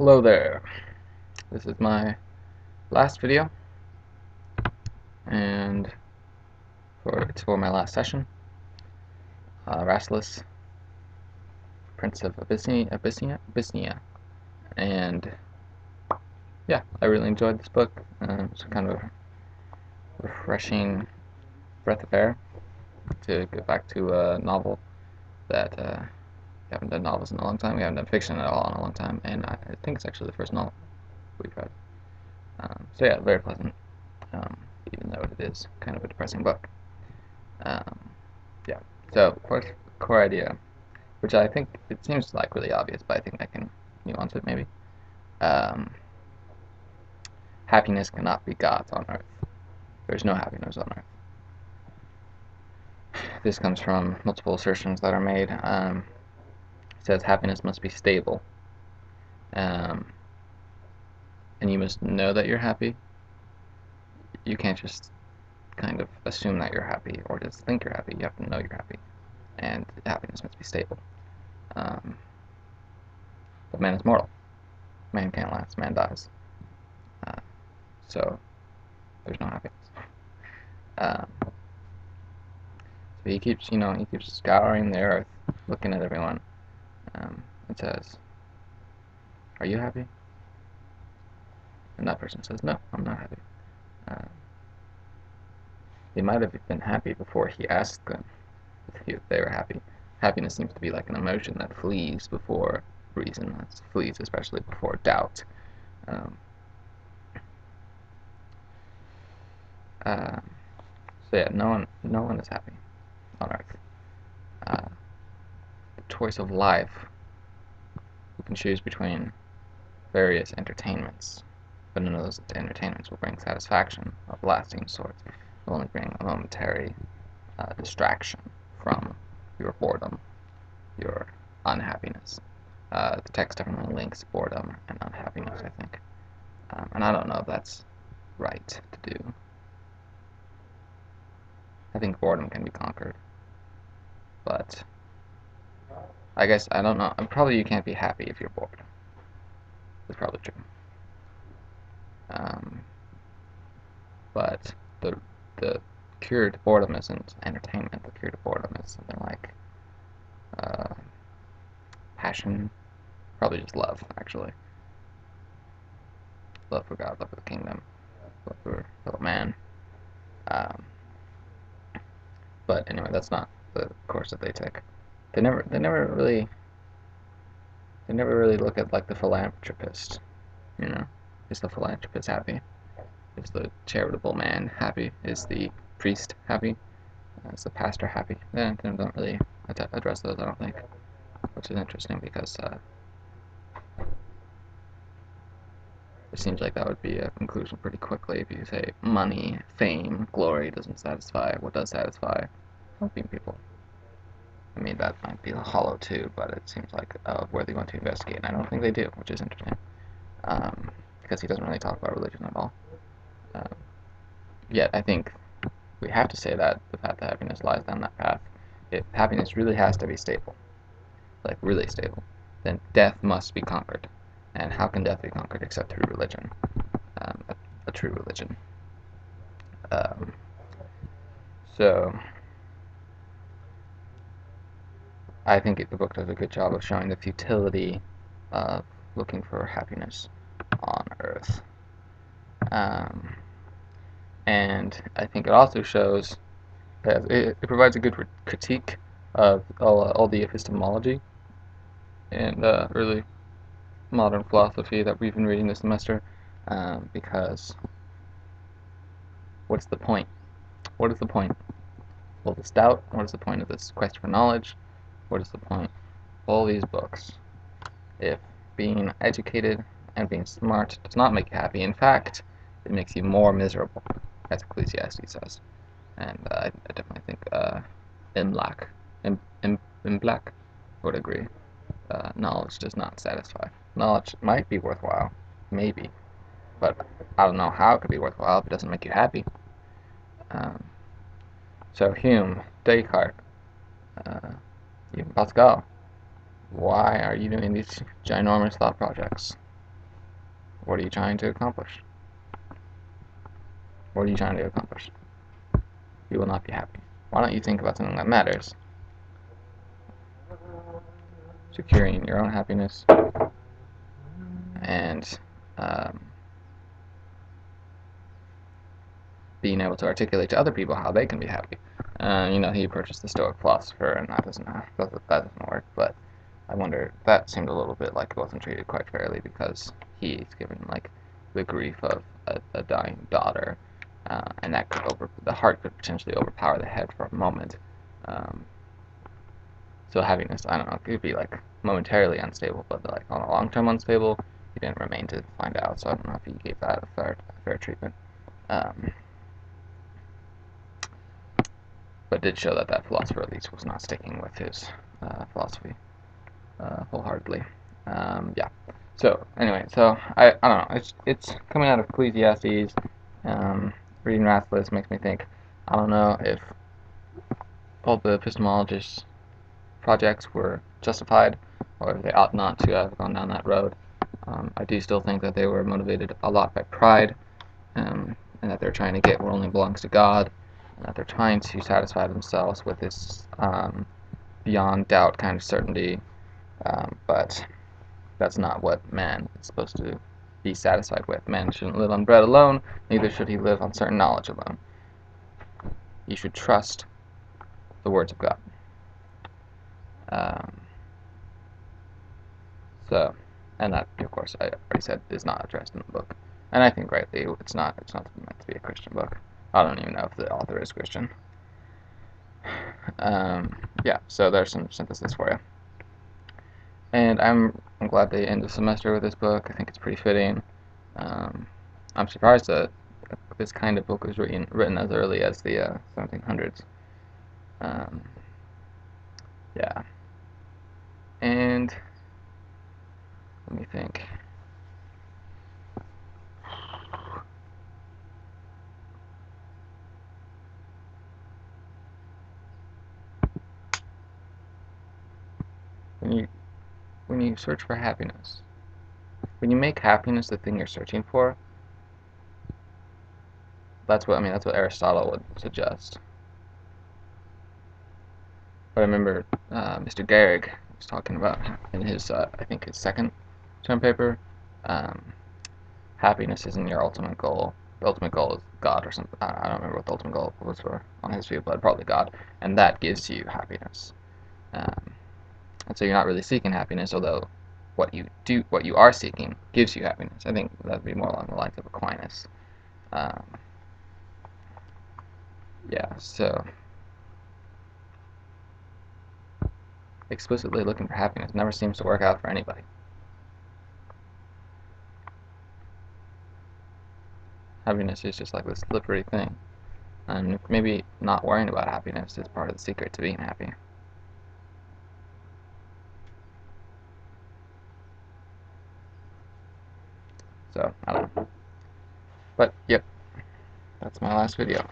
Hello there. This is my last video, and it's for my last session. Rasselas, Prince of Abyssinia, and yeah, I really enjoyed this book. It's kind of a refreshing breath of air to get back to a novel that we haven't done novels in a long time. We haven't done fiction at all in a long time, and I think it's actually the first novel we've read. So yeah, very pleasant, even though it is kind of a depressing book. Yeah, so of course, core idea, which I think it seems like really obvious, but I think I can nuance it maybe. Happiness cannot be got on earth. There's no happiness on earth. This comes from multiple assertions that are made. It says happiness must be stable, and you must know that you're happy. You can't just kind of assume that you're happy or just think you're happy. You have to know you're happy, and happiness must be stable. But man is mortal. Man can't last. Man dies. So there's no happiness. So he keeps scouring the earth, looking at everyone. It says, "Are you happy?" And that person says, "No, I'm not happy." They might have been happy before he asked them if they were happy. Happiness seems to be like an emotion that flees before reason. That flees especially before doubt. So yeah, no one is happy on earth. The choice of life, you can choose between various entertainments, but none of those entertainments will bring satisfaction of lasting sort. They'll only bring a momentary distraction from your boredom, your unhappiness. The text definitely links boredom and unhappiness, I think. And I don't know if that's right to do. I think boredom can be conquered, but I guess, I don't know, probably you can't be happy if you're bored. That's probably true. But the cure to boredom isn't entertainment. The cure to boredom is something like passion, probably just love, actually. Love for God, love for the kingdom, love for fellow man. But anyway, that's not the course that they take. They never really look at like the philanthropist. Is the philanthropist happy? Is the charitable man happy? Is the priest happy? Is the pastor happy? They don't really address those, I don't think, which is interesting because it seems like that would be a conclusion pretty quickly if you say money, fame, glory doesn't satisfy. What does satisfy? Helping people. I mean, that might be hollow too, but it seems like where they want to investigate, and I don't think they do, which is interesting, because he doesn't really talk about religion at all. Yet I think we have to say that the path to happiness lies down that path. If happiness really has to be stable, like really stable, then death must be conquered. And how can death be conquered except through religion, a true religion? So I think the book does a good job of showing the futility of looking for happiness on Earth. And I think it also shows that it provides a good critique of all the epistemology and early modern philosophy that we've been reading this semester, because what's the point? What is the point? Well, this doubt. What is the point of this quest for knowledge? What is the point of all these books if being educated and being smart does not make you happy? In fact, it makes you more miserable, as Ecclesiastes says. And I definitely think Imlac would agree. Knowledge does not satisfy. Knowledge might be worthwhile, maybe, but I don't know how it could be worthwhile if it doesn't make you happy. So Hume, Descartes, even Pascal, why are you doing these ginormous thought projects? What are you trying to accomplish? What are you trying to accomplish? You will not be happy. Why don't you think about something that matters? Securing your own happiness and being able to articulate to other people how they can be happy. He approaches the Stoic philosopher, and that doesn't work. But I wonder, that seemed a little bit like it wasn't treated quite fairly, because he's given like the grief of a dying daughter, and that the heart could potentially overpower the head for a moment. So happiness, I don't know, it could be like momentarily unstable, but like on a long-term unstable, he didn't remain to find out. So I don't know if he gave that a fair treatment. But did show that that philosopher at least was not sticking with his philosophy wholeheartedly. Yeah. So anyway, I don't know. It's coming out of Ecclesiastes. Reading Rasselas makes me think. I don't know if all the epistemologists' projects were justified, or if they ought not to have gone down that road. I do still think that they were motivated a lot by pride, and that they're trying to get what only belongs to God, and that they're trying to satisfy themselves with this beyond doubt kind of certainty, but that's not what man is supposed to be satisfied with. Man shouldn't live on bread alone, neither should he live on certain knowledge alone. He should trust the words of God. And that, of course, I already said, is not addressed in the book. And I think rightly, it's not meant to be a Christian book. I don't even know if the author is Christian. Yeah, so there's some synthesis for you. And I'm glad they end the semester with this book. I think it's pretty fitting. I'm surprised that this kind of book was written as early as the 1700s. Yeah. And let me think. When you search for happiness, when you make happiness the thing you're searching for, that's what Aristotle would suggest. But I remember Mr. Gehrig was talking about in his I think his second term paper, happiness isn't your ultimate goal. The ultimate goal is God or something. I don't remember what the ultimate goal was for on his view, but probably God, and that gives you happiness. And so you're not really seeking happiness, although what you are seeking gives you happiness. I think that would be more along the lines of Aquinas. Yeah, so explicitly looking for happiness never seems to work out for anybody. Happiness is just like this slippery thing. And maybe not worrying about happiness is part of the secret to being happy. So, I don't know. But, yep, that's my last video.